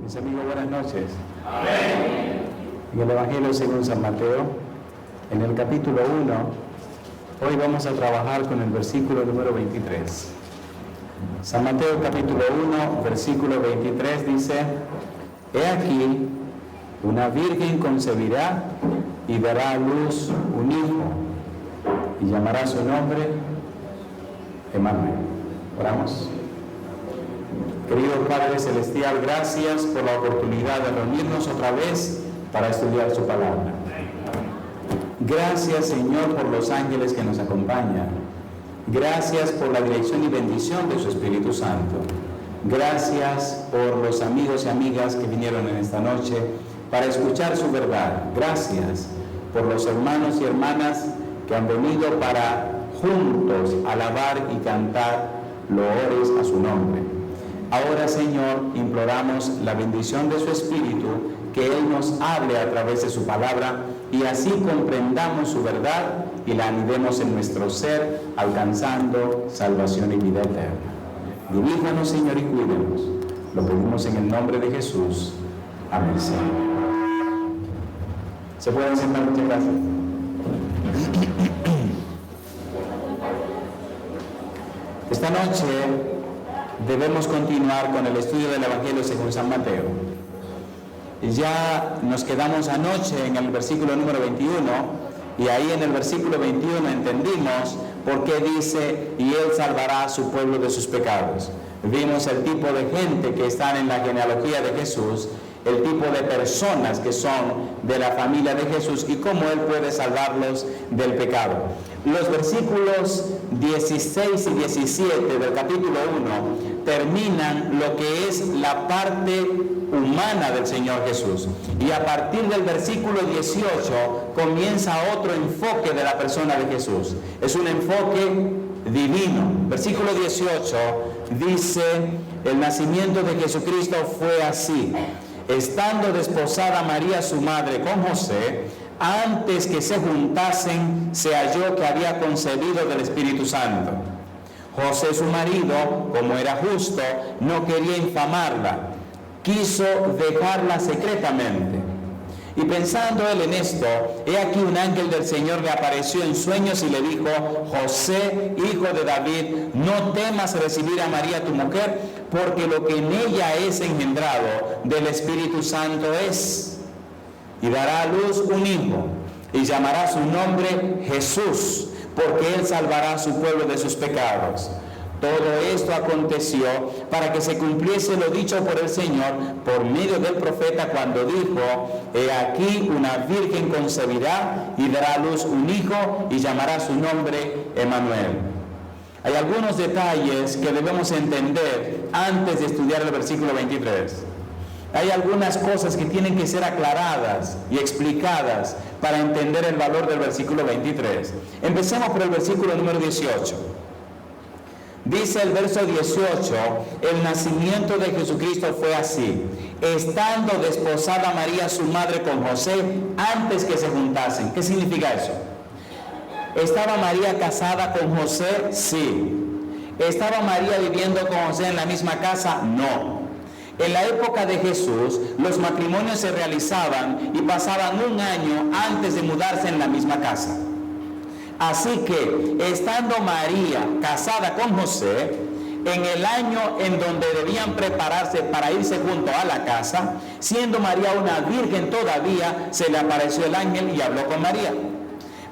Mis amigos, buenas noches. Amén. En el Evangelio según San Mateo, en el capítulo 1, hoy vamos a trabajar con el versículo número 23. San Mateo capítulo 1, versículo 23 dice: He aquí, una virgen concebirá y dará a luz un hijo, y llamará su nombre Emmanuel. Oramos. Querido Padre Celestial, gracias por la oportunidad de reunirnos otra vez para estudiar su palabra. Gracias, Señor, por los ángeles que nos acompañan. Gracias por la dirección y bendición de su Espíritu Santo. Gracias por los amigos y amigas que vinieron en esta noche para escuchar su verdad. Gracias por los hermanos y hermanas que han venido para juntos alabar y cantar loores a su nombre. Ahora, Señor, imploramos la bendición de su Espíritu, que Él nos hable a través de su palabra y así comprendamos su verdad y la anidemos en nuestro ser, alcanzando salvación y vida eterna. Diríjanos, Señor, y cuídenos. Lo pedimos en el nombre de Jesús. Amén, Señor. ¿Se pueden sentar? Muchas gracias. Esta noche debemos continuar con el estudio del Evangelio según San Mateo. Ya nos quedamos anoche en el versículo número 21 y ahí en el versículo 21 entendimos por qué dice: y Él salvará a su pueblo de sus pecados. Vimos el tipo de gente que están en la genealogía de Jesús, el tipo de personas que son de la familia de Jesús y cómo Él puede salvarlos del pecado. Los versículos 16 y 17 del capítulo 1 terminan lo que es la parte humana del Señor Jesús. Y a partir del versículo 18 comienza otro enfoque de la persona de Jesús. Es un enfoque divino. Versículo 18 dice: el nacimiento de Jesucristo fue así. Estando desposada María su madre con José, antes que se juntasen, se halló que había concebido del Espíritu Santo. José su marido, como era justo, no quería infamarla, quiso dejarla secretamente. Y pensando él en esto, he aquí un ángel del Señor le apareció en sueños y le dijo: José, hijo de David, no temas recibir a María tu mujer, porque lo que en ella es engendrado del Espíritu Santo es. Y dará a luz un hijo, y llamará su nombre Jesús, porque él salvará a su pueblo de sus pecados. Todo esto aconteció para que se cumpliese lo dicho por el Señor por medio del profeta, cuando dijo: he aquí una virgen concebirá y dará a luz un hijo y llamará su nombre Emmanuel. Hay algunos detalles que debemos entender antes de estudiar el versículo 23. Hay algunas cosas que tienen que ser aclaradas y explicadas para entender el valor del versículo 23. Empecemos por el versículo número 18. Dice el verso 18: el nacimiento de Jesucristo fue así. Estando desposada María su madre con José, antes que se juntasen. ¿Qué significa eso? ¿Estaba María casada con José? Sí. ¿Estaba María viviendo con José en la misma casa? No. En la época de Jesús, los matrimonios se realizaban y pasaban un año antes de mudarse en la misma casa. Así que, estando María casada con José, en el año en donde debían prepararse para irse junto a la casa, siendo María una virgen todavía, se le apareció el ángel y habló con María.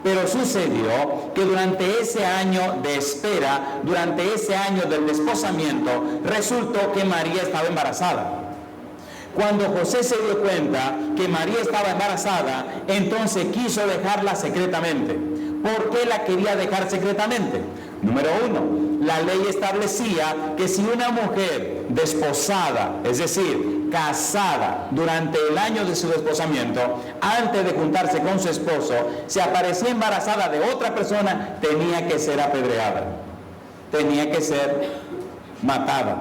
Pero sucedió que durante ese año de espera, durante ese año del desposamiento, resultó que María estaba embarazada. Cuando José se dio cuenta que María estaba embarazada, entonces quiso dejarla secretamente. ¿Por qué la quería dejar secretamente? Número 1, la ley establecía que si una mujer desposada, es decir, casada durante el año de su desposamiento, antes de juntarse con su esposo, se aparecía embarazada de otra persona, tenía que ser apedreada, tenía que ser matada,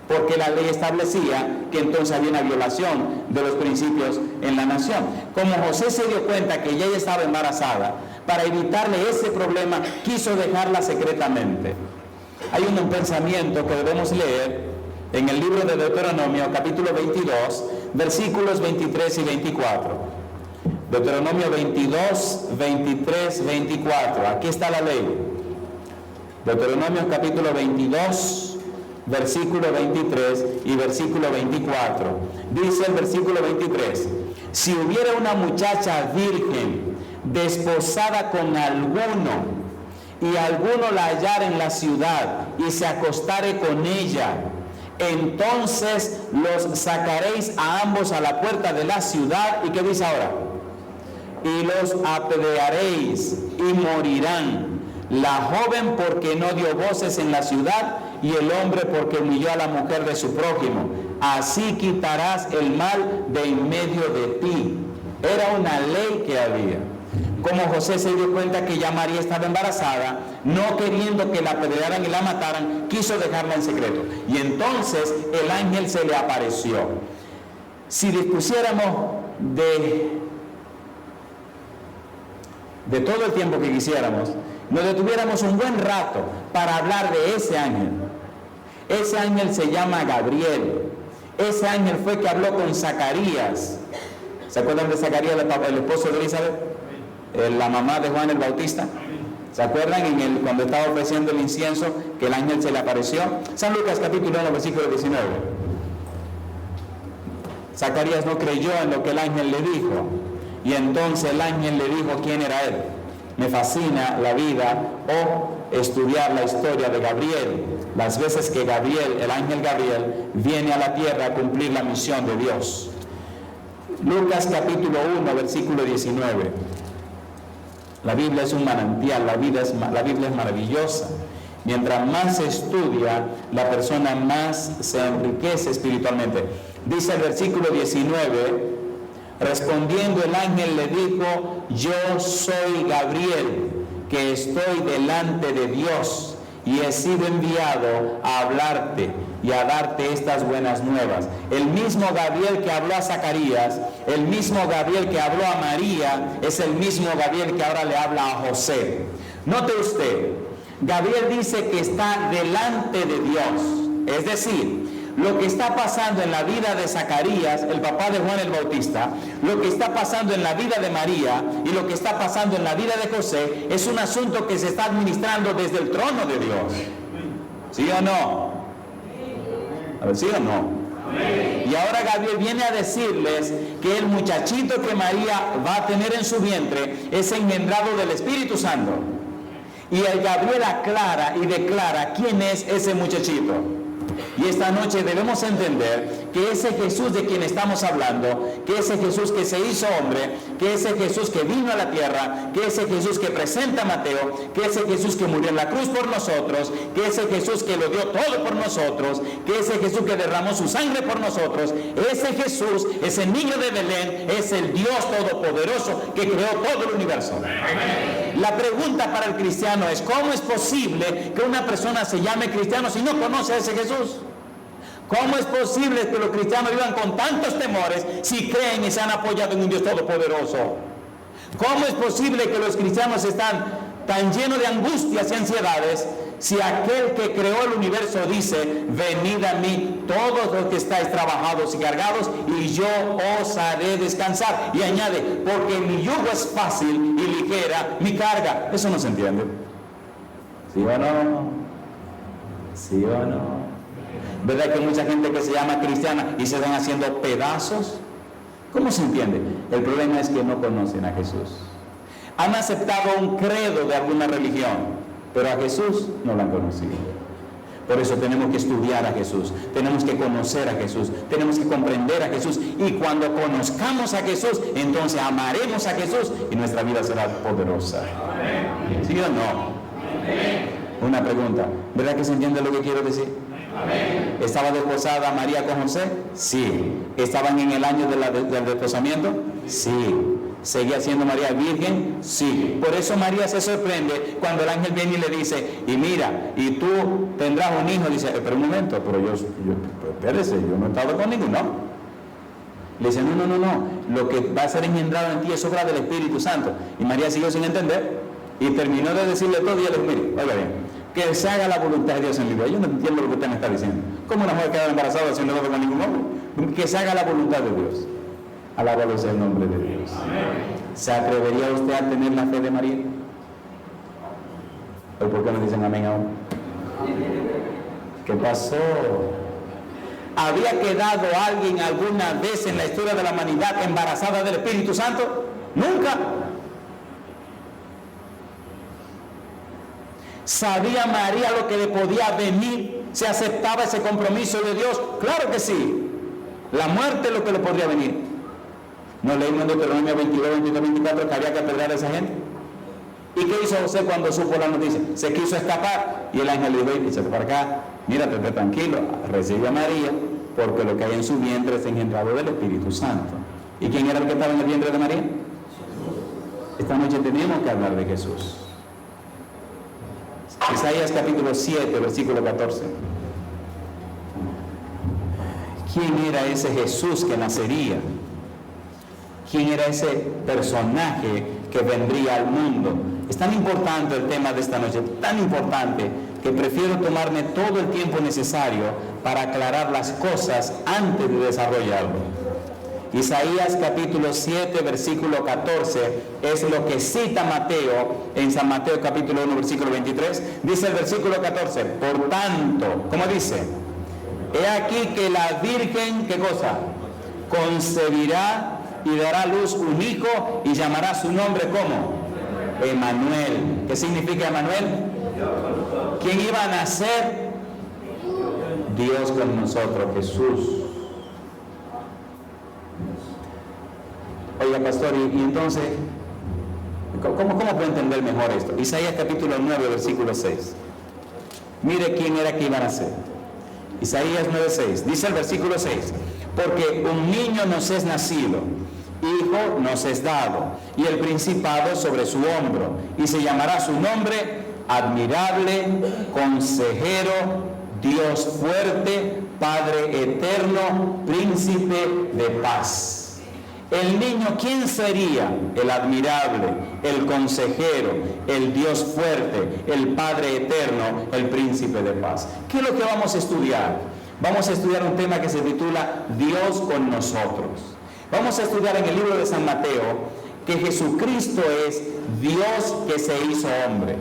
porque la ley establecía que entonces había una violación de los principios en la nación. Como José se dio cuenta que ella estaba embarazada, para evitarle ese problema, quiso dejarla secretamente. Hay un pensamiento que debemos leer en el libro de Deuteronomio, capítulo 22, versículos 23 y 24. Deuteronomio 22, 23, 24. Aquí está la ley. Deuteronomio capítulo 22, versículo 23 y versículo 24. Dice el versículo 23: si hubiera una muchacha virgen desposada con alguno, y alguno la hallara en la ciudad y se acostare con ella, entonces los sacaréis a ambos a la puerta de la ciudad. ¿Y qué dice ahora? Y los apedrearéis y morirán, la joven porque no dio voces en la ciudad, y el hombre porque humilló a la mujer de su prójimo. Así quitarás el mal de en medio de ti. Era una ley que había. Como José se dio cuenta que ya María estaba embarazada, no queriendo que la apedrearan y la mataran, quiso dejarla en secreto. Y entonces el ángel se le apareció. Si dispusiéramos de todo el tiempo que quisiéramos, nos detuviéramos un buen rato para hablar de ese ángel. Ese ángel se llama Gabriel. Ese ángel fue que habló con Zacarías. ¿Se acuerdan de Zacarías, el esposo de Elizabeth? La mamá de Juan el Bautista. ¿Se acuerdan cuando estaba ofreciendo el incienso que el ángel se le apareció? San Lucas capítulo 1, versículo 19. Zacarías no creyó en lo que el ángel le dijo, y entonces el ángel le dijo quién era él. Me fascina la vida o estudiar la historia de Gabriel, las veces que Gabriel, el ángel Gabriel, viene a la tierra a cumplir la misión de Dios. Lucas capítulo 1, versículo 19. La Biblia es un manantial, la Biblia es maravillosa. Mientras más se estudia, la persona más se enriquece espiritualmente. Dice el versículo 19, respondiendo el ángel le dijo: yo soy Gabriel, que estoy delante de Dios, y he sido enviado a hablarte y a darte estas buenas nuevas. El mismo Gabriel que habló a Zacarías, el mismo Gabriel que habló a María, es el mismo Gabriel que ahora le habla a José. Note usted, Gabriel dice que está delante de Dios, es decir, lo que está pasando en la vida de Zacarías, el papá de Juan el Bautista, lo que está pasando en la vida de María y lo que está pasando en la vida de José es un asunto que se está administrando desde el trono de Dios. ¿Sí o no? A ver, ¿sí o no? Y ahora Gabriel viene a decirles que el muchachito que María va a tener en su vientre es engendrado del Espíritu Santo. Y el Gabriel aclara y declara quién es ese muchachito. Y esta noche debemos entender que ese Jesús de quien estamos hablando, que ese Jesús que se hizo hombre, que ese Jesús que vino a la tierra, que ese Jesús que presenta Mateo, que ese Jesús que murió en la cruz por nosotros, que ese Jesús que lo dio todo por nosotros, que ese Jesús que derramó su sangre por nosotros, ese Jesús, ese niño de Belén, es el Dios todopoderoso que creó todo el universo. La pregunta para el cristiano es: ¿cómo es posible que una persona se llame cristiano si no conoce a ese Jesús? ¿Cómo es posible que los cristianos vivan con tantos temores si creen y se han apoyado en un Dios todopoderoso? ¿Cómo es posible que los cristianos están tan llenos de angustias y ansiedades si aquel que creó el universo dice: venid a mí todos los que estáis trabajados y cargados y yo os haré descansar? Y añade: porque mi yugo es fácil y ligera mi carga. Eso no se entiende. ¿Sí o no? ¿Sí o no? ¿Verdad que hay mucha gente que se llama cristiana y se van haciendo pedazos? ¿Cómo se entiende? El problema es que no conocen a Jesús. Han aceptado un credo de alguna religión, pero a Jesús no lo han conocido. Por eso tenemos que estudiar a Jesús, tenemos que conocer a Jesús, tenemos que comprender a Jesús, y cuando conozcamos a Jesús, entonces amaremos a Jesús y nuestra vida será poderosa. ¿Sí o no? Una pregunta, ¿verdad que se entiende lo que quiero decir? ¿Estaba desposada María con José? Sí. ¿Estaban en el año del desposamiento? Sí. ¿Seguía siendo María virgen? Sí. Por eso María se sorprende cuando el ángel viene y le dice: y mira, y tú tendrás un hijo. Dice: pero un momento, pero yo espérese, yo no he estado con ninguno. Le dice: no, lo que va a ser engendrado en ti es obra del Espíritu Santo. Y María siguió sin entender y terminó de decirle todo, y él le dijo: mire, oiga bien, que se haga la voluntad de Dios en mi vida. Yo no entiendo lo que usted me está diciendo. ¿Cómo una mujer queda embarazada si no lo con ningún hombre? que se haga la voluntad de Dios. Alabado sea el nombre de Dios. ¿Se atrevería usted a tener la fe de María? ¿O por qué no dicen amén aún? ¿Qué pasó? ¿Había quedado alguien alguna vez en la historia de la humanidad embarazada del Espíritu Santo? Nunca. ¿Sabía María lo que le podía venir? ¿Se aceptaba ese compromiso de Dios? Claro que sí. La muerte es lo que le podría venir. ¿No leímos en Deuteronomio 22, 23, 24 que había que apedrear a esa gente? ¿Y qué hizo José cuando supo la noticia? Se quiso escapar y el ángel le dijo, échate para acá, mírate tranquilo, recibe a María, porque lo que hay en su vientre es engendrado del Espíritu Santo. ¿Y quién era el que estaba en el vientre de María? Esta noche tenemos que hablar de Jesús. Isaías capítulo 7, versículo 14. ¿Quién era ese Jesús que nacería? ¿Quién era ese personaje que vendría al mundo? Es tan importante el tema de esta noche, tan importante, que prefiero tomarme todo el tiempo necesario para aclarar las cosas antes de desarrollarlo. Isaías capítulo 7, versículo 14, es lo que cita Mateo en San Mateo capítulo 1, versículo 23. Dice el versículo 14, por tanto, ¿cómo dice? He aquí que la Virgen, ¿qué cosa? Concebirá y dará a luz un hijo y llamará su nombre ¿cómo? Emanuel. ¿Qué significa Emanuel? ¿Quién iba a nacer? Dios con nosotros, Jesús. Oiga, pastor, y entonces, ¿cómo puedo entender mejor esto? Isaías capítulo 9, versículo 6. Mire quién era que iba a nacer. Isaías 9, 6. Dice el versículo 6. Porque un niño nos es nacido, hijo nos es dado, y el principado sobre su hombro, y se llamará su nombre admirable, consejero, Dios fuerte, Padre eterno, príncipe de paz. El niño, ¿quién sería? El admirable, el consejero, el Dios fuerte, el Padre eterno, el príncipe de paz. ¿Qué es lo que vamos a estudiar? Vamos a estudiar un tema que se titula Dios con nosotros. Vamos a estudiar en el libro de San Mateo que Jesucristo es Dios que se hizo hombre.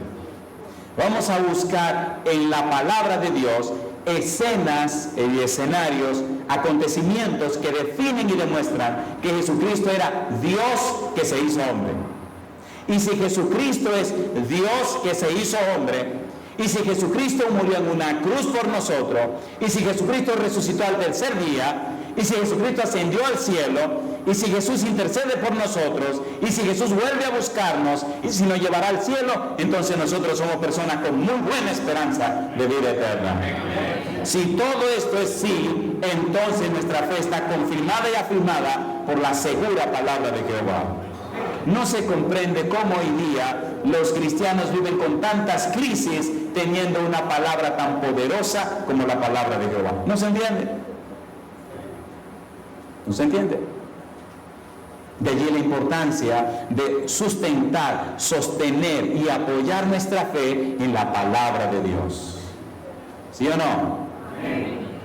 Vamos a buscar en la palabra de Dios escenas y escenarios, acontecimientos que definen y demuestran que Jesucristo era Dios que se hizo hombre. Y si Jesucristo es Dios que se hizo hombre, y si Jesucristo murió en una cruz por nosotros, y si Jesucristo resucitó al tercer día, y si Jesucristo ascendió al cielo, y si Jesús intercede por nosotros, y si Jesús vuelve a buscarnos, y si nos llevará al cielo, entonces nosotros somos personas con muy buena esperanza de vida eterna. Si todo esto es sí, entonces nuestra fe está confirmada y afirmada por la segura palabra de Jehová. No se comprende cómo hoy día los cristianos viven con tantas crisis teniendo una palabra tan poderosa como la palabra de Jehová. ¿No se entiende? ¿No se entiende? De allí la importancia de sustentar, sostener y apoyar nuestra fe en la palabra de Dios. ¿Sí o no?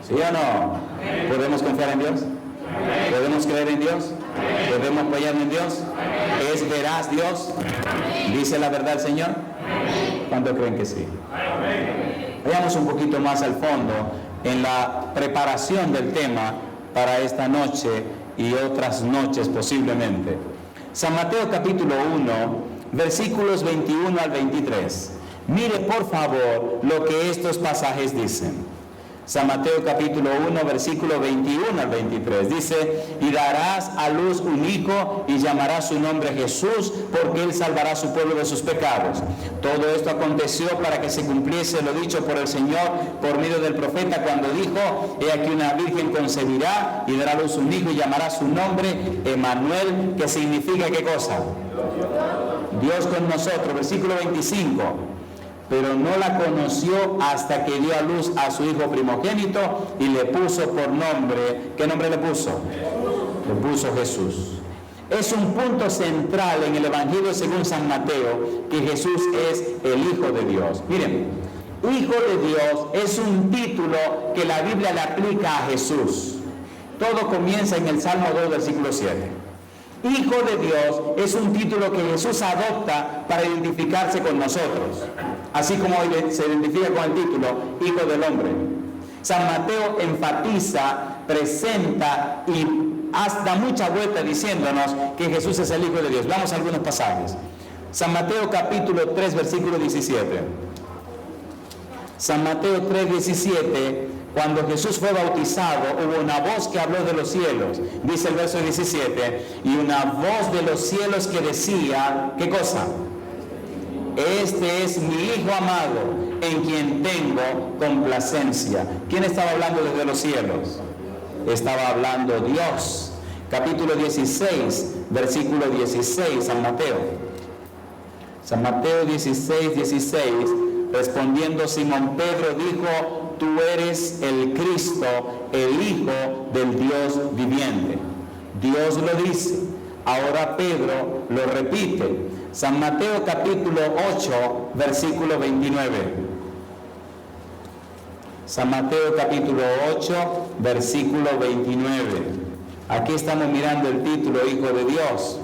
¿Sí o no? ¿Podemos confiar en Dios? ¿Podemos creer en Dios? ¿Podemos apoyarnos en Dios? ¿Es veraz Dios? ¿Dice la verdad el Señor? ¿Cuántos creen que sí? Veamos un poquito más al fondo en la preparación del tema para esta noche y otras noches posiblemente. San Mateo capítulo 1, versículos 21 al 23. Mire por favor lo que estos pasajes dicen. San Mateo capítulo 1, versículo 21 al 23. Dice, y darás a luz un hijo y llamarás su nombre Jesús, porque él salvará a su pueblo de sus pecados. Todo esto aconteció para que se cumpliese lo dicho por el Señor por medio del profeta cuando dijo, he aquí una virgen concebirá y dará a luz un hijo y llamará su nombre Emanuel, que significa ¿qué cosa? Dios con nosotros. Versículo 25. Pero no la conoció hasta que dio a luz a su hijo primogénito y le puso por nombre, ¿qué nombre le puso? Le puso Jesús. Es un punto central en el Evangelio según San Mateo que Jesús es el Hijo de Dios. Miren, Hijo de Dios es un título que la Biblia le aplica a Jesús. Todo comienza en el Salmo 2, versículo 7. Hijo de Dios es un título que Jesús adopta para identificarse con nosotros, así como se identifica con el título Hijo del Hombre. San Mateo enfatiza, presenta y da mucha vuelta diciéndonos que Jesús es el Hijo de Dios. Vamos a algunos pasajes. San Mateo capítulo 3, versículo 17. San Mateo 3, 17. Cuando Jesús fue bautizado, hubo una voz que habló de los cielos, dice el verso 17, y una voz de los cielos que decía, ¿qué cosa? Este es mi Hijo amado, en quien tengo complacencia. ¿Quién estaba hablando desde los cielos? Estaba hablando Dios. Capítulo 16, versículo 16, San Mateo. San Mateo 16, 16, respondiendo Simón Pedro dijo, tú eres el Cristo, el Hijo del Dios viviente. Dios lo dice. Ahora Pedro lo repite. San Mateo capítulo 8, versículo 29. San Mateo capítulo 8, versículo 29. Aquí estamos mirando el título Hijo de Dios.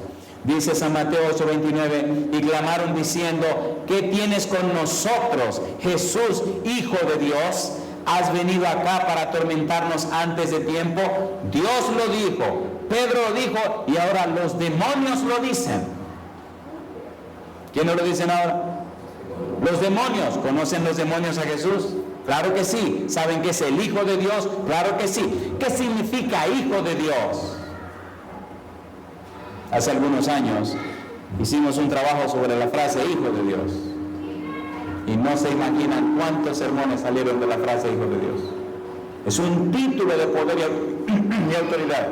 Dice San Mateo 8, 29, y clamaron diciendo, ¿qué tienes con nosotros, Jesús, Hijo de Dios? ¿Has venido acá para atormentarnos antes de tiempo? Dios lo dijo, Pedro lo dijo, y ahora los demonios lo dicen. ¿Quién no lo dicen ahora? Los demonios. ¿Conocen los demonios a Jesús? Claro que sí. ¿Saben que es el Hijo de Dios? Claro que sí. ¿Qué significa Hijo de Dios? Hace algunos años hicimos un trabajo sobre la frase Hijo de Dios. Y no se imaginan cuántos sermones salieron de la frase Hijo de Dios. Es un título de poder y autoridad.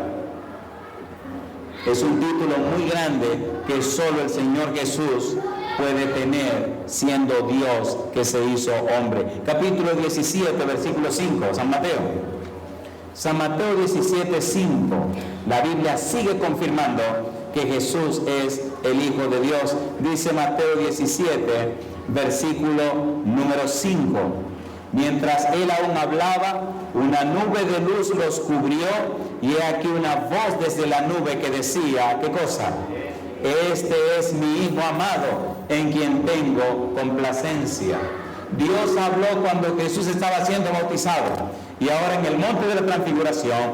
Es un título muy grande que solo el Señor Jesús puede tener siendo Dios que se hizo hombre. Capítulo 17, versículo 5, San Mateo. San Mateo 17, 5. La Biblia sigue confirmando que Jesús es el Hijo de Dios. Dice Mateo 17, versículo número 5. Mientras él aún hablaba, una nube de luz los cubrió, y he aquí una voz desde la nube que decía, ¿qué cosa? Este es mi Hijo amado, en quien tengo complacencia. Dios habló cuando Jesús estaba siendo bautizado, y ahora en el monte de la transfiguración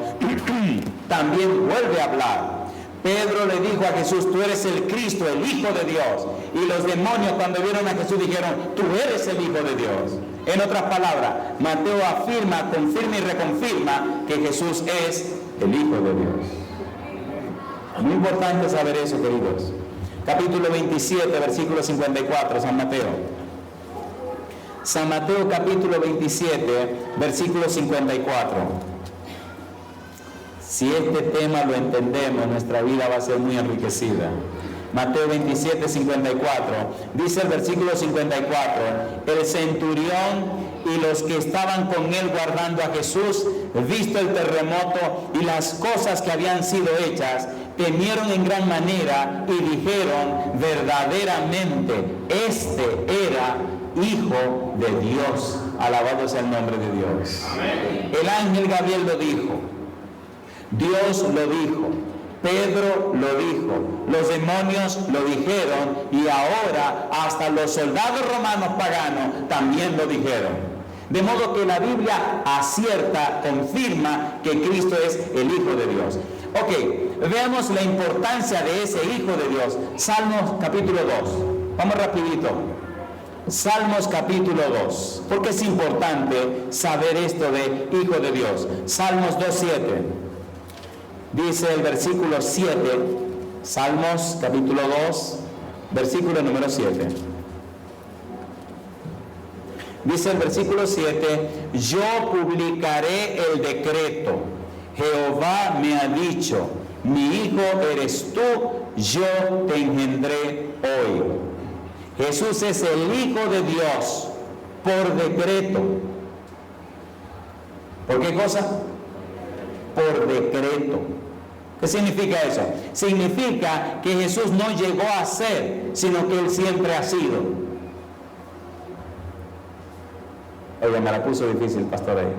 también vuelve a hablar. Pedro le dijo a Jesús, tú eres el Cristo, el Hijo de Dios. Y los demonios cuando vieron a Jesús dijeron, tú eres el Hijo de Dios. En otras palabras, Mateo afirma, confirma y reconfirma que Jesús es el Hijo de Dios. Muy importante saber eso, queridos. Capítulo 27, versículo 54, San Mateo. San Mateo capítulo 27, versículo 54. Si este tema lo entendemos, nuestra vida va a ser muy enriquecida. Mateo 27, 54. Dice el versículo 54, el centurión y los que estaban con él guardando a Jesús, visto el terremoto y las cosas que habían sido hechas, temieron en gran manera y dijeron, verdaderamente, este era Hijo de Dios. Alabado sea el nombre de Dios. Amén. El ángel Gabriel lo dijo. Dios lo dijo, Pedro lo dijo, los demonios lo dijeron, y ahora hasta los soldados romanos paganos también lo dijeron. De modo que la Biblia acierta, confirma que Cristo es el Hijo de Dios. Ok, veamos la importancia de ese Hijo de Dios. Salmos capítulo 2. Vamos rapidito. Salmos capítulo 2. Porque es importante saber esto de Hijo de Dios. Salmos 2:7. Dice el versículo 7, Salmos capítulo 2, versículo número 7. Dice el versículo 7, yo publicaré el decreto. Jehová me ha dicho, mi hijo eres tú, yo te engendré hoy. Jesús es el Hijo de Dios por decreto. ¿Por qué cosa? Por decreto. ¿Qué significa eso? Significa que Jesús no llegó a ser, sino que Él siempre ha sido. Oiga, me la puso difícil, pastor ahí.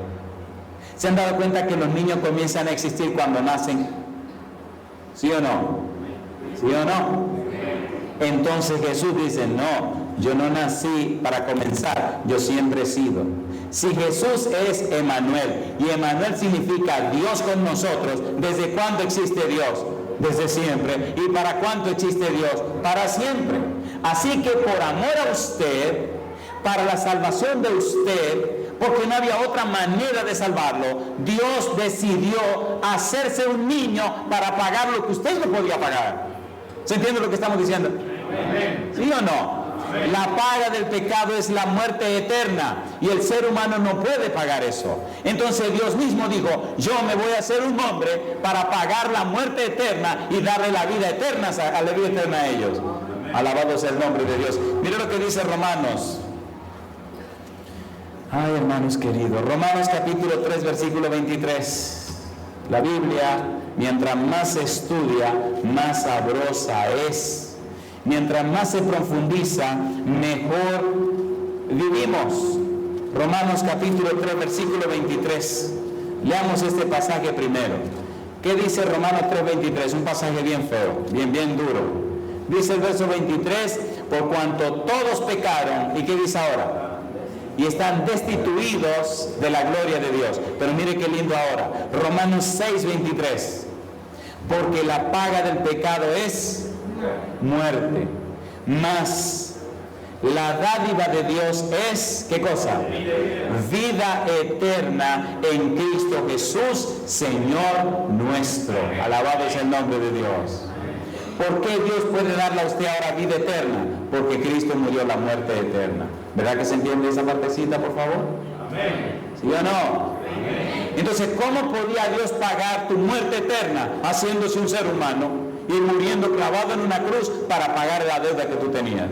¿Se han dado cuenta que los niños comienzan a existir cuando nacen? ¿Sí o no? ¿Sí o no? Entonces Jesús dice, no, yo no nací para comenzar, yo siempre he sido. Si Jesús es Emmanuel, y Emmanuel significa Dios con nosotros, ¿desde cuándo existe Dios? Desde siempre. ¿Y para cuánto existe Dios? Para siempre. Así que por amor a usted, para la salvación de usted, porque no había otra manera de salvarlo, Dios decidió hacerse un niño para pagar lo que usted no podía pagar. ¿Se entiende lo que estamos diciendo? ¿Sí o no? La paga del pecado es la muerte eterna y el ser humano no puede pagar eso. Entonces Dios mismo dijo, yo me voy a hacer un hombre para pagar la muerte eterna y darle la vida eterna a ellos. Alabado sea el nombre de Dios. Mire lo que dice Romanos. Ay, hermanos queridos, Romanos capítulo 3, versículo 23. La Biblia, mientras más se estudia, más sabrosa es. Mientras más se profundiza, mejor vivimos. Romanos capítulo 3, versículo 23. Leamos este pasaje primero. ¿Qué dice Romanos 3, 23? Un pasaje bien feo, bien duro. Dice el verso 23, por cuanto todos pecaron, ¿y qué dice ahora? Y están destituidos de la gloria de Dios. Pero mire qué lindo ahora. Romanos 6, 23. Porque la paga del pecado es muerte, mas la dádiva de Dios es, ¿qué cosa? Vida eterna en Cristo Jesús, Señor nuestro. Alabado es el nombre de Dios. ¿Por qué Dios puede darle a usted ahora vida eterna? Porque Cristo murió la muerte eterna. ¿Verdad que se entiende esa partecita, por favor? Amén. ¿Sí o no? Amén. Entonces, ¿cómo podía Dios pagar tu muerte eterna haciéndose un ser humano y muriendo clavado en una cruz para pagar la deuda que tú tenías?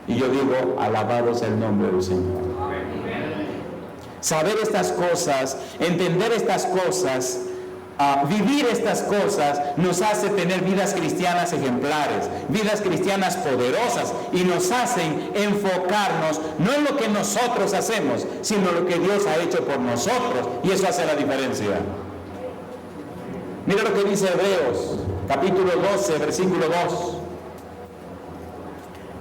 Y yo digo, alabado sea el nombre del Señor. Saber estas cosas, entender estas cosas, vivir estas cosas nos hace tener vidas cristianas ejemplares, vidas cristianas poderosas, y nos hacen enfocarnos no en lo que nosotros hacemos, sino lo que Dios ha hecho por nosotros, y eso hace la diferencia. Mira lo que dice Hebreos capítulo 12, versículo 2.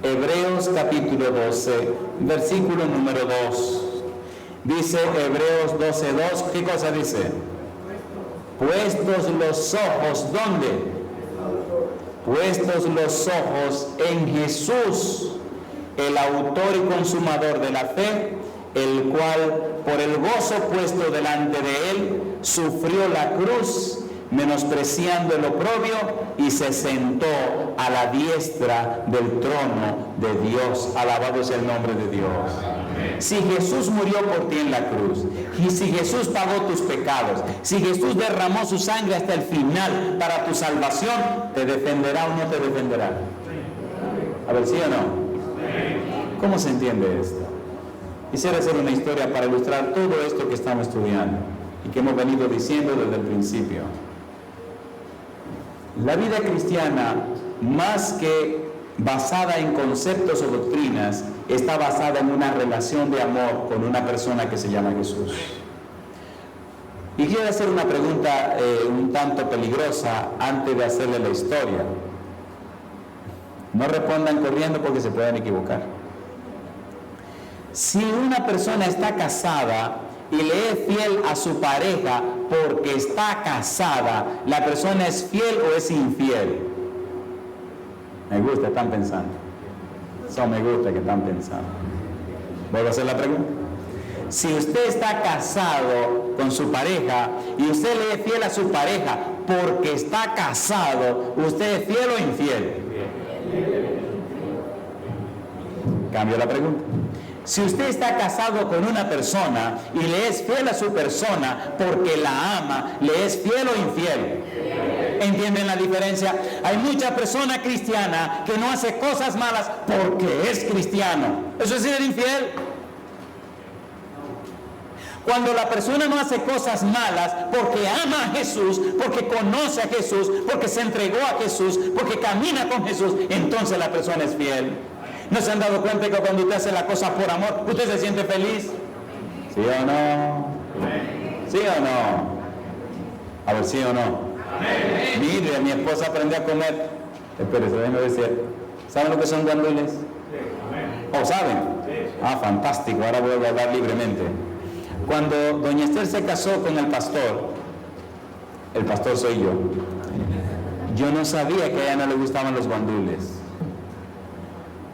Hebreos capítulo 12, versículo número 2. Dice Hebreos 12, 2, ¿qué cosa dice? Puestos los ojos, ¿dónde? Puestos los ojos en Jesús, el autor y consumador de la fe, el cual por el gozo puesto delante de él sufrió la cruz, menospreciando el oprobio, y se sentó a la diestra del trono de Dios. Alabado sea el nombre de Dios. Si Jesús murió por ti en la cruz, y si Jesús pagó tus pecados, si Jesús derramó su sangre hasta el final para tu salvación, ¿te defenderá o no te defenderá? A ver, ¿sí o no? ¿Cómo se entiende esto? Quisiera hacer una historia para ilustrar todo esto que estamos estudiando y que hemos venido diciendo desde el principio. La vida cristiana, más que basada en conceptos o doctrinas, está basada en una relación de amor con una persona que se llama Jesús. Y quiero hacer una pregunta un tanto peligrosa antes de hacerle la historia. No respondan corriendo porque se pueden equivocar. Si una persona está casada y le es fiel a su pareja porque está casada, ¿la persona es fiel o es infiel? Me gusta, están pensando. Eso me gusta que están pensando. ¿Vuelvo a hacer la pregunta? Si usted está casado con su pareja y usted le es fiel a su pareja porque está casado, ¿usted es fiel o infiel? Cambio la pregunta. Si usted está casado con una persona y le es fiel a su persona porque la ama, ¿le es fiel o infiel? ¿Entienden la diferencia? Hay mucha persona cristiana que no hace cosas malas porque es cristiano. ¿Eso es ser infiel? Cuando la persona no hace cosas malas porque ama a Jesús, porque conoce a Jesús, porque se entregó a Jesús, porque camina con Jesús, entonces la persona es fiel. ¿No se han dado cuenta que cuando usted hace la cosa por amor, usted se siente feliz? ¿Sí o no? ¿Sí o no? A ver, ¿sí o no? Mire, mi esposa aprendió a comer. Espérese, déjeme decir. ¿Saben lo que son guandules? ¿Oh, saben? Ah, fantástico, ahora voy a hablar libremente. Cuando doña Esther se casó con el pastor soy yo no sabía que a ella no le gustaban los guandules.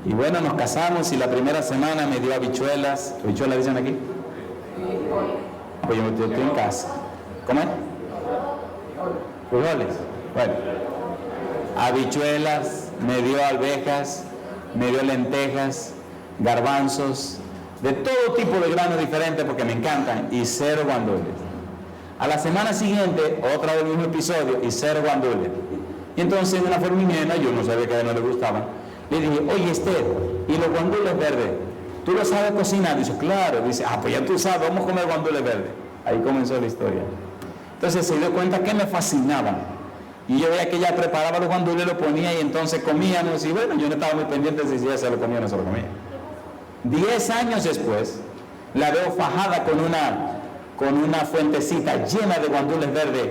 Y bueno, nos casamos y la primera semana me dio habichuelas. ¿Habichuelas dicen aquí? Pues yo estoy en casa. ¿Cómo es? Frijoles. Bueno, habichuelas, me dio arvejas, me dio lentejas, garbanzos, de todo tipo de granos diferentes porque me encantan, y 0 guandules. A la semana siguiente, otra vez el mismo episodio, y 0 guandules. Y entonces una forminena, yo no sabía que a él no le gustaban, le dije, oye Esther, ¿y los guandules verdes? ¿Tú lo sabes cocinar? Dice, claro. Dice, pues ya tú sabes, vamos a comer guandules verdes. Ahí comenzó la historia. Entonces se dio cuenta que me fascinaban. Y yo veía que ella preparaba los guandules, lo ponía y entonces comíamos. Y bueno, yo no estaba muy pendiente de si ella se lo comía o no se lo comía. 10 años después, la veo fajada con una fuentecita llena de guandules verdes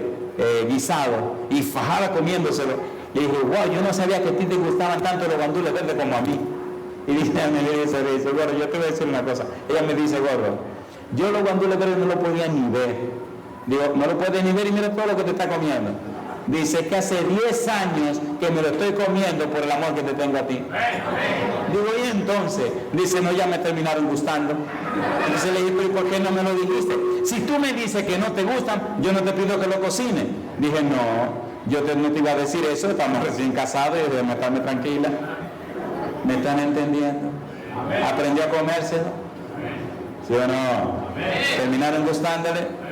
guisados y fajada comiéndoselo. Y dije, wow, yo no sabía que a ti te gustaban tanto los guandules verdes como a mí. Y dice, gordo, yo te voy a decir una cosa. Ella me dice, gordo, yo los guandules verdes no lo podía ni ver. Digo, no lo puedes ni ver y mira todo lo que te está comiendo. Dice que hace 10 años que me lo estoy comiendo por el amor que te tengo a ti. Digo, y entonces, dice, no, ya me terminaron gustando. Entonces le dije, pero ¿y por qué no me lo dijiste? Si tú me dices que no te gustan, yo no te pido que lo cocine. Dije, no, yo no te iba a decir eso, estamos recién casados y debemos estarme tranquila. ¿Me están entendiendo? ¿Aprendió a comérselo? ¿Sí o no? ¿Terminaron gustándole?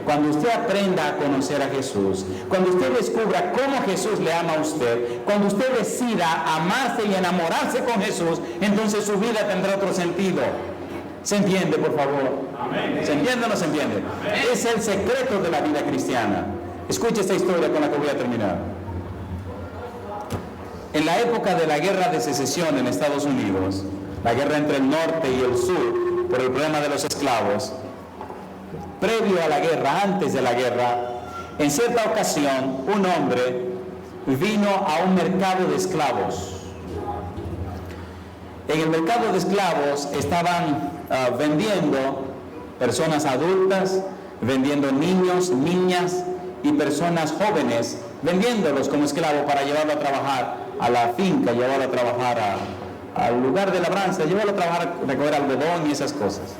Cuando usted aprenda a conocer a Jesús, cuando usted descubra cómo Jesús le ama a usted, cuando usted decida amarse y enamorarse con Jesús, entonces su vida tendrá otro sentido. ¿Se entiende, por favor? ¿Se entiende o no se entiende? Es el secreto de la vida cristiana. Escuche esta historia con la que voy a terminar. En la época de la guerra de secesión en Estados Unidos, la guerra entre el norte y el sur, por el problema de los esclavos, previo a la guerra, antes de la guerra, en cierta ocasión, un hombre vino a un mercado de esclavos. En el mercado de esclavos estaban vendiendo personas adultas, vendiendo niños, niñas y personas jóvenes, vendiéndolos como esclavos para llevarlo a trabajar a la finca, llevarlo a trabajar al lugar de labranza, llevarlo a trabajar, recoger algodón y esas cosas.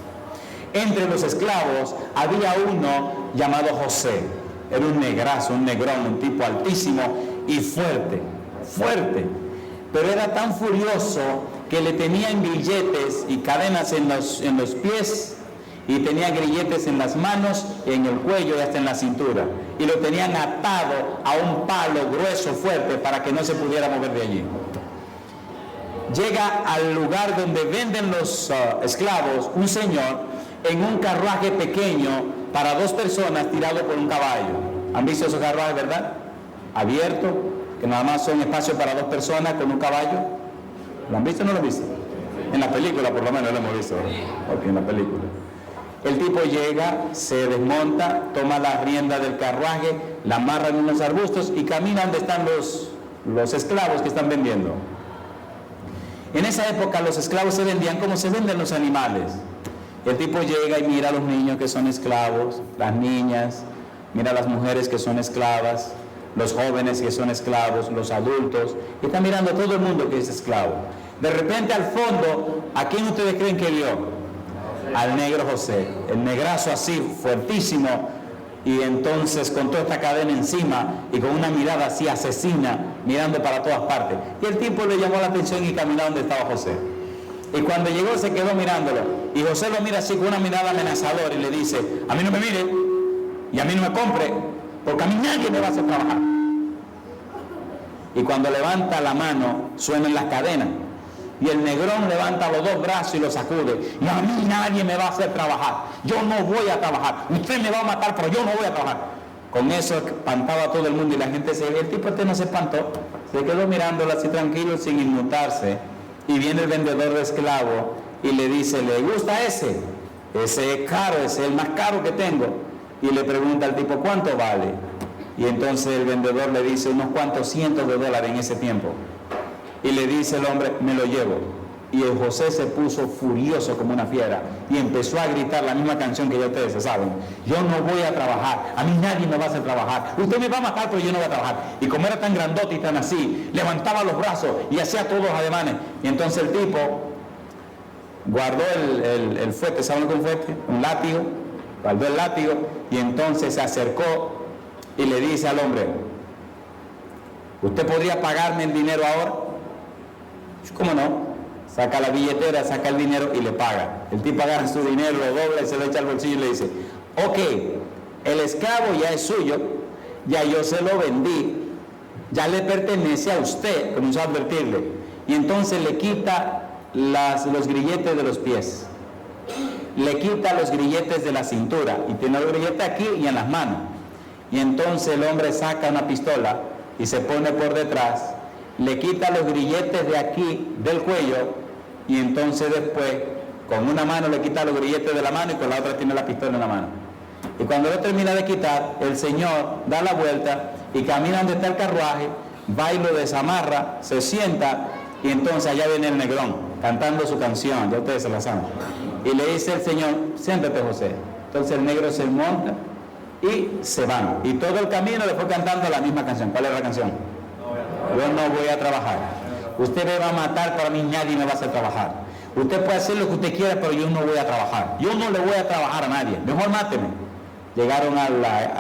Entre los esclavos había uno llamado José. Era un negrazo, un negrón, un tipo altísimo y fuerte. Pero era tan furioso que le tenían grilletes y cadenas en los pies, y tenía grilletes en las manos, en el cuello y hasta en la cintura. Y lo tenían atado a un palo grueso, fuerte, para que no se pudiera mover de allí. Llega al lugar donde venden los esclavos un señor en un carruaje pequeño para 2 personas tirado por un caballo. ¿Han visto esos carruajes, verdad? Abierto, que nada más son espacios para 2 personas con un caballo. ¿Lo han visto o no lo han visto? En la película por lo menos lo hemos visto. Ok, en la película. El tipo llega, se desmonta, toma la rienda del carruaje, la amarra en unos arbustos y camina donde están los esclavos que están vendiendo. En esa época los esclavos se vendían como se venden los animales. El tipo llega y mira a los niños que son esclavos, las niñas, mira a las mujeres que son esclavas, los jóvenes que son esclavos, los adultos, y está mirando a todo el mundo que es esclavo. De repente al fondo, ¿a quién ustedes creen que vio? Al negro José, el negrazo así, fuertísimo, y entonces con toda esta cadena encima y con una mirada así asesina, mirando para todas partes. Y el tipo le llamó la atención y caminó donde estaba José. Y cuando llegó se quedó mirándolo. Y José lo mira así con una mirada amenazadora y le dice, a mí no me mire y a mí no me compre, porque a mí nadie me va a hacer trabajar. Y cuando levanta la mano, suenan las cadenas. Y el negrón levanta los 2 brazos y los sacude. Y a mí nadie me va a hacer trabajar. Yo no voy a trabajar. Usted me va a matar, pero yo no voy a trabajar. Con eso espantaba a todo el mundo y la gente se... El tipo no se espantó. Se quedó mirándolo así tranquilo, sin inmutarse. Y viene el vendedor de esclavos y le dice, ¿le gusta ese? Ese es caro, ese es el más caro que tengo. y le pregunta al tipo, ¿cuánto vale? Y entonces el vendedor le dice unos cuantos cientos de dólares en ese tiempo. Y le dice el hombre, me lo llevo. Y el José se puso furioso como una fiera y empezó a gritar la misma canción que ya ustedes saben. Yo no voy a trabajar, a mí nadie me va a hacer trabajar. Usted me va a matar, pero yo no voy a trabajar. Y como era tan grandote y tan así, levantaba los brazos y hacía todos los ademanes. Y entonces el tipo guardó el fuete, ¿saben lo que es un fuete? Un látigo, guardó el látigo y entonces se acercó y le dice al hombre, ¿usted podría pagarme el dinero ahora? ¿Cómo no? Saca la billetera, saca el dinero y le paga. El tipo agarra su dinero, lo dobla y se lo echa al bolsillo y le dice, ok, el esclavo ya es suyo, ya yo se lo vendí, ya le pertenece a usted, comenzó a advertirle. Y entonces le quita los grilletes de los pies, le quita los grilletes de la cintura, y tiene los grilletes aquí y en las manos. Y entonces el hombre saca una pistola y se pone por detrás, le quita los grilletes de aquí del cuello, y entonces después con una mano le quita los grilletes de la mano y con la otra tiene la pistola en la mano. Y cuando lo termina de quitar, el señor da la vuelta y camina donde está el carruaje, va y lo desamarra, se sienta, y entonces allá viene el negrón cantando su canción, ya ustedes se la saben, y le dice el señor, siéntate José. Entonces el negro se monta y se van, y todo el camino le fue cantando la misma canción. ¿Cuál es la canción? Yo no voy a trabajar, usted me va a matar, para mí nadie me va a hacer trabajar. Usted puede hacer lo que usted quiera, pero yo no voy a trabajar. Yo no le voy a trabajar a nadie, mejor máteme. Llegaron a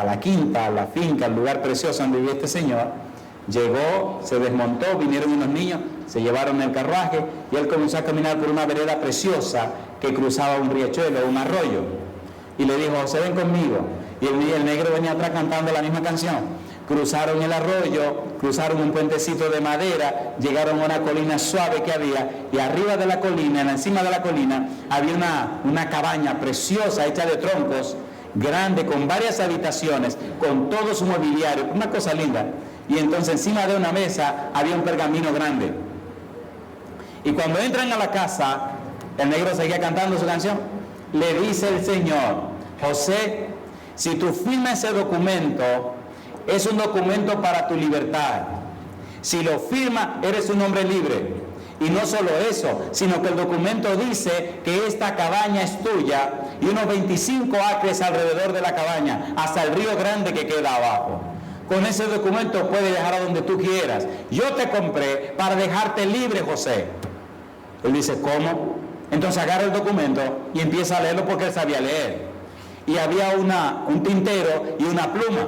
la quinta, a la finca, al lugar precioso donde vivía este señor. Llegó, se desmontó, vinieron unos niños, se llevaron el carruaje y él comenzó a caminar por una vereda preciosa que cruzaba un riachuelo, un arroyo. Y le dijo, José, ven conmigo. Y el negro venía atrás cantando la misma canción. Cruzaron el arroyo, cruzaron un puentecito de madera, llegaron a una colina suave que había, y arriba de la colina, encima de la colina, había una cabaña preciosa hecha de troncos, grande, con varias habitaciones, con todo su mobiliario, una cosa linda. Y entonces encima de una mesa había un pergamino grande. Y cuando entran a la casa, el negro seguía cantando su canción. Le dice el Señor, José, si tú firmas ese documento, es un documento para tu libertad. Si lo firma, eres un hombre libre. Y no solo eso, sino que el documento dice que esta cabaña es tuya y unos 25 acres alrededor de la cabaña, hasta el río grande que queda abajo. Con ese documento puedes viajar a donde tú quieras. Yo te compré para dejarte libre, José. Él dice, ¿cómo? Entonces agarra el documento y empieza a leerlo porque él sabía leer. Y había un tintero y una pluma.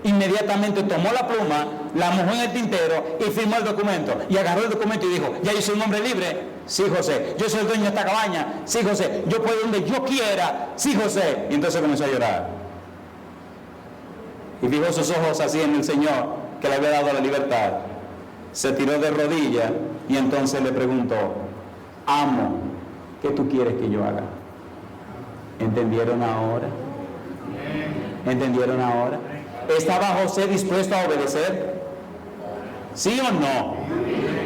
Inmediatamente tomó la pluma, la mojó en el tintero y firmó el documento. Y agarró el documento y dijo, ya yo soy un hombre libre. Sí, José. Yo soy el dueño de esta cabaña. Sí, José. Yo puedo ir donde yo quiera. Sí, José. Y entonces comenzó a llorar. Y fijó sus ojos así en el Señor que le había dado la libertad. Se tiró de rodillas y entonces le preguntó, amo, ¿qué tú quieres que yo haga? ¿Entendieron ahora? ¿Entendieron ahora? ¿Estaba José dispuesto a obedecer? ¿Sí o no?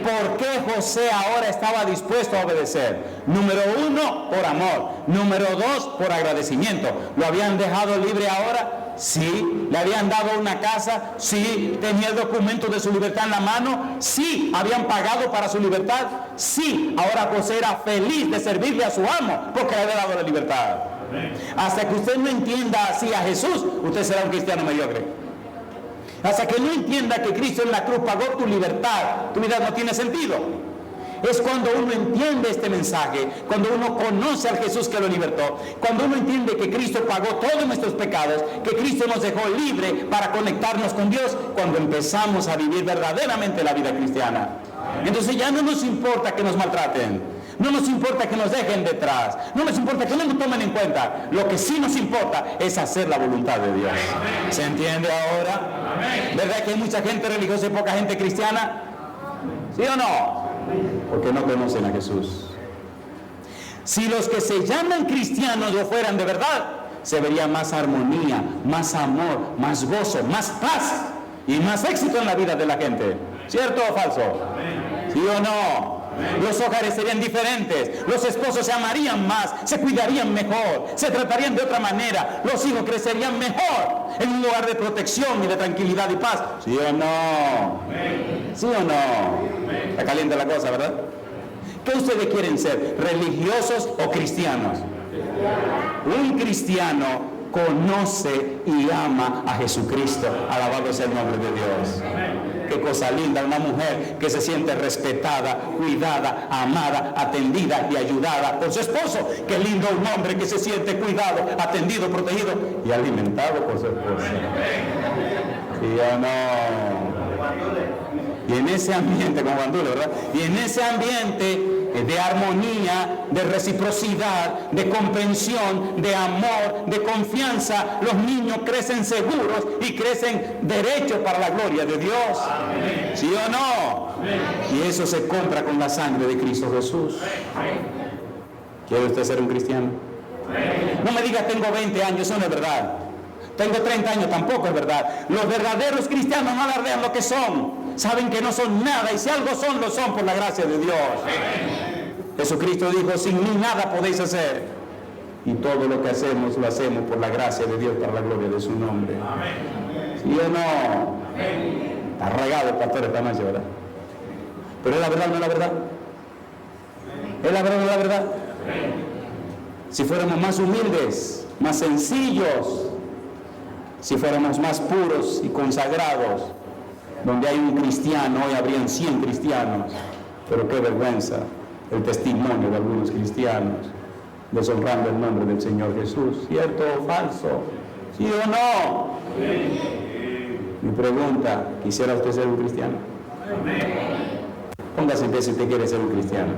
¿Por qué José ahora estaba dispuesto a obedecer? Número 1, por amor. Número 2, por agradecimiento. ¿Lo habían dejado libre ahora? Sí. ¿Le habían dado una casa? Sí. ¿Tenía el documento de su libertad en la mano? Sí. ¿Habían pagado para su libertad? Sí. Ahora José era feliz de servirle a su amo porque le había dado la libertad. Hasta que usted no entienda así a Jesús, usted será un cristiano mediocre. Hasta que no entienda que Cristo en la cruz pagó tu libertad, tu vida no tiene sentido. Es cuando uno entiende este mensaje, cuando uno conoce al Jesús que lo libertó, cuando uno entiende que Cristo pagó todos nuestros pecados, que Cristo nos dejó libre para conectarnos con Dios, cuando empezamos a vivir verdaderamente la vida cristiana. Entonces ya no nos importa que nos maltraten. No nos importa que nos dejen detrás. No nos importa que no nos tomen en cuenta. Lo que sí nos importa es hacer la voluntad de Dios. ¿Se entiende ahora? ¿Verdad que hay mucha gente religiosa y poca gente cristiana? ¿Sí o no? Porque no conocen a Jesús. Si los que se llaman cristianos lo fueran de verdad, se vería más armonía, más amor, más gozo, más paz y más éxito en la vida de la gente. ¿Cierto o falso? ¿Sí o no? Los hogares serían diferentes, los esposos se amarían más, se cuidarían mejor, se tratarían de otra manera, los hijos crecerían mejor en un lugar de protección y de tranquilidad y paz. ¿Sí o no? ¿Sí o no? Está caliente la cosa, ¿verdad? ¿Qué ustedes quieren ser? ¿Religiosos o cristianos? Un cristiano conoce y ama a Jesucristo. Alabado sea el nombre de Dios. Qué cosa linda, una mujer que se siente respetada, cuidada, amada, atendida y ayudada por su esposo. Qué lindo un hombre que se siente cuidado, atendido, protegido y alimentado por su esposa. ¿Sí o no? Y en ese ambiente, como Bandulo, ¿verdad? Y en ese ambiente de armonía, de reciprocidad, de comprensión, de amor, de confianza, los niños crecen seguros y crecen derechos para la gloria de Dios. Amén. ¿Sí o no? Amén. Y eso se compra con la sangre de Cristo Jesús. ¿Quiere usted ser un cristiano? Amén. No me diga tengo 20 años, eso no es verdad. Tengo 30 años, tampoco es verdad. Los verdaderos cristianos no alardean lo que son. Saben que no son nada, y si algo son, lo son por la gracia de Dios. Jesucristo dijo, sin mí nada podéis hacer. Y todo lo que hacemos, lo hacemos por la gracia de Dios, para la gloria de su nombre. ¿Sí o no? Está regado el pastor esta noche, ¿verdad? Pero es la verdad, no es la verdad. Es la verdad, no es la verdad. Si fuéramos más humildes, más sencillos, si fuéramos más puros y consagrados, donde hay un cristiano, hoy habrían 100 cristianos. Pero qué vergüenza el testimonio de algunos cristianos deshonrando el nombre del Señor Jesús. ¿Cierto o falso? ¿Sí o no? Mi pregunta, ¿quisiera usted ser un cristiano? Póngase en pie si usted quiere ser un cristiano.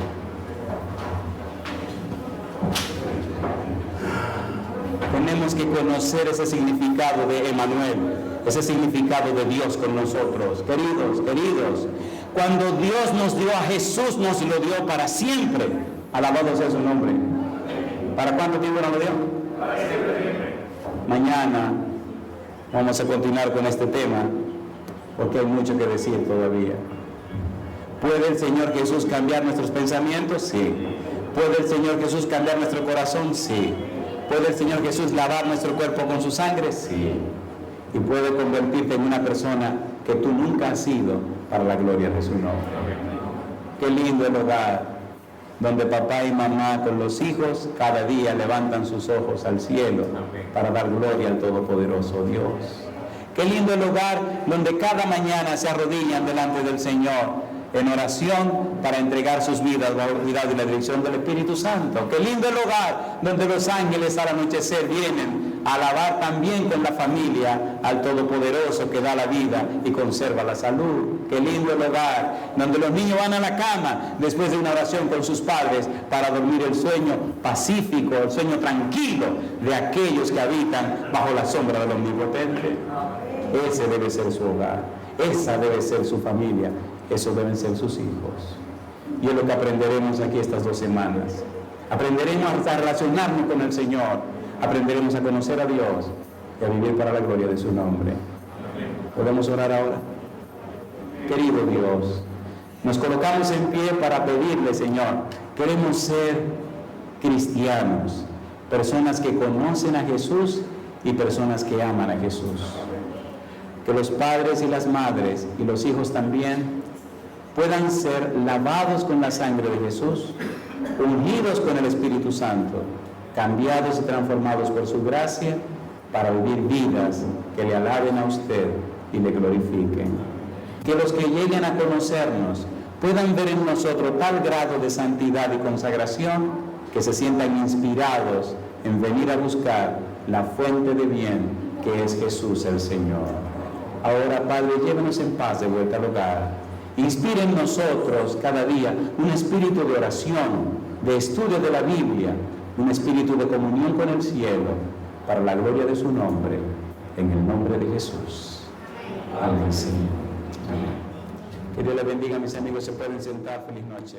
Tenemos que conocer ese significado de Emmanuel, ese significado de Dios con nosotros. Queridos, cuando Dios nos dio a Jesús, nos lo dio para siempre. Alabado sea su nombre. ¿Para cuánto tiempo nos lo dio? Para siempre. Mañana vamos a continuar con este tema, porque hay mucho que decir todavía. ¿Puede el Señor Jesús cambiar nuestros pensamientos? Sí. ¿Puede el Señor Jesús cambiar nuestro corazón? Sí. ¿Puede el Señor Jesús lavar nuestro cuerpo con su sangre? Sí. Y puede convertirte en una persona que tú nunca has sido, para la gloria de su nombre. Qué lindo el hogar donde papá y mamá con los hijos cada día levantan sus ojos al cielo para dar gloria al Todopoderoso Dios. Qué lindo el hogar donde cada mañana se arrodillan delante del Señor en oración para entregar sus vidas bajo la autoridad y la dirección del Espíritu Santo. Qué lindo el hogar donde los ángeles al anochecer vienen a alabar también con la familia al Todopoderoso que da la vida y conserva la salud. Qué lindo el hogar donde los niños van a la cama después de una oración con sus padres para dormir el sueño pacífico, el sueño tranquilo de aquellos que habitan bajo la sombra del Omnipotente. Ese debe ser su hogar, esa debe ser su familia, esos deben ser sus hijos. Y es lo que aprenderemos aquí estas 2 semanas. Aprenderemos a relacionarnos con el Señor, aprenderemos a conocer a Dios y a vivir para la gloria de su nombre. ¿Podemos orar ahora? Querido Dios, nos colocamos en pie para pedirle, Señor, queremos ser cristianos, personas que conocen a Jesús y personas que aman a Jesús. Que los padres y las madres y los hijos también puedan ser lavados con la sangre de Jesús, ungidos con el Espíritu Santo, cambiados y transformados por su gracia para vivir vidas que le alaben a usted y le glorifiquen. Que los que lleguen a conocernos puedan ver en nosotros tal grado de santidad y consagración que se sientan inspirados en venir a buscar la fuente de bien que es Jesús el Señor. Ahora, Padre, llévenos en paz de vuelta al hogar. Inspire en nosotros cada día un espíritu de oración, de estudio de la Biblia, un espíritu de comunión con el cielo, para la gloria de su nombre, en el nombre de Jesús. Amén, Señor. Amén. Que Dios les bendiga, mis amigos, se pueden sentar. Feliz noche.